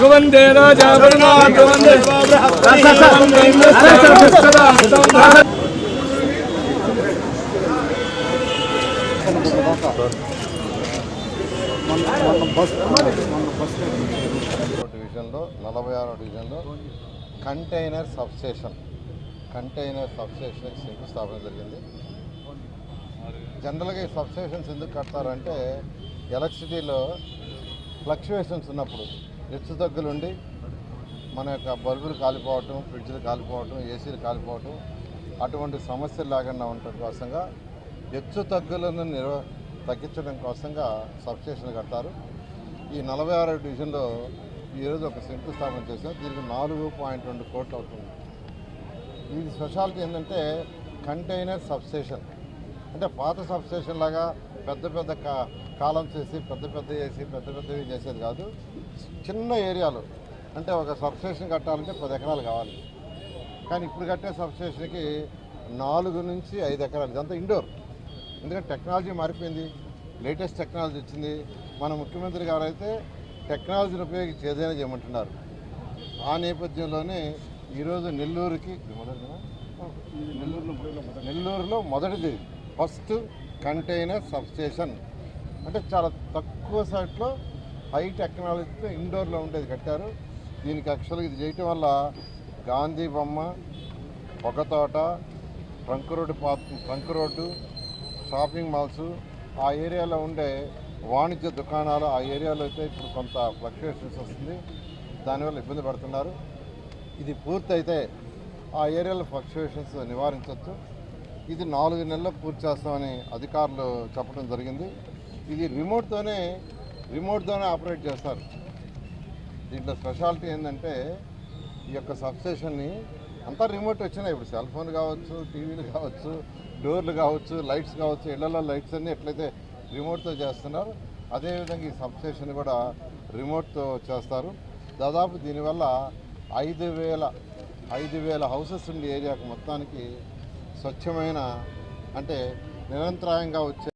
వందే రాజా వందే డివిజన్లో 46వ డివిజన్లో container substation శంకుస్థాపన జరిగింది. జనరల్గా ఈ సబ్స్టేషన్స్ ఎందుకు కడతారంటే ఎలక్ట్రిసిటీలో ఫ్లక్చువేషన్స్ ఉన్నప్పుడు హెచ్చు తగ్గులుండి మన యొక్క బల్బులు కాలిపోవటం, ఫ్రిడ్జ్లు కాలిపోవటం, ఏసీలు కాలిపోవటం అటువంటి సమస్యలు లేకుండా ఉండటం కోసంగా హెచ్చు తగ్గులను తగ్గించడం కోసంగా సబ్స్టేషన్లు కడతారు. ఈ 46వ డివిజన్లో ఈరోజు ఒక శంకుస్థాపన చేశారు. దీనికి 4.2 కోట్లు అవుతుంది. ఇది స్పెషాలిటీ ఏంటంటే కంటైనర్ సబ్స్టేషన్. అంటే పాత సబ్స్టేషన్ లాగా పెద్ద పెద్ద కాలమ్స్ వేసి పెద్దవి చేసేది కాదు. చిన్న ఏరియాలో అంటే ఒక సబ్స్టేషన్ కట్టాలంటే 10 ఎకరాలు కావాలి. కానీ ఇప్పుడు కట్టే సబ్స్టేషన్కి 4 నుంచి 5 ఎకరాలు. ఇదంతా ఇండోర్. ఎందుకంటే టెక్నాలజీ మారిపోయింది, లేటెస్ట్ టెక్నాలజీ వచ్చింది. మన ముఖ్యమంత్రి గారు అయితే టెక్నాలజీని ఉపయోగించి ఏదైనా చేయమంటున్నారు. ఆ నేపథ్యంలోనే ఈరోజు నెల్లూరులో మొదటిది ఫస్ట్ కంటైనర్ సబ్స్టేషన్. అంటే చాలా తక్కువ సైట్లో హై టెక్నాలజీతో ఇండోర్లో ఉండేది కట్టారు. దీనికి యాక్చువల్గా ఇది చేయటం వల్ల గాంధీ బొమ్మ, Pogathota, trunk road, shopping malls, ఆ ఏరియాలో ఉండే వాణిజ్య దుకాణాలు, ఆ ఏరియాలో అయితే ఇప్పుడు కొంత ఫ్లక్చుయేషన్స్ వస్తుంది. దానివల్ల ఇబ్బంది పడుతున్నారు. ఇది పూర్తయితే ఆ ఏరియాలో ఫ్లక్చుయేషన్స్ నివారించవచ్చు. ఇది 4 నెలల్లో పూర్తి చేస్తామని అధికారులు చెప్పడం జరిగింది. ఇది రిమోట్తోనే ఆపరేట్ చేస్తారు. దీంట్లో స్పెషాలిటీ ఏంటంటే ఈ యొక్క సబ్స్టేషన్ని అంతా రిమోట్ వచ్చినాయి. ఇప్పుడు సెల్ ఫోన్ కావచ్చు, టీవీలు కావచ్చు, డోర్లు కావచ్చు, లైట్స్ కావచ్చు, ఇళ్లలో లైట్స్ అన్నీ ఎట్లయితే రిమోట్తో చేస్తున్నారు అదేవిధంగా ఈ సబ్స్టేషన్ కూడా రిమోట్తో చేస్తారు. దాదాపు దీనివల్ల 5,000 హౌసెస్ ఉండే ఏరియాకు మొత్తానికి స్వచ్ఛమైన అంటే నిరంతరాయంగా వచ్చే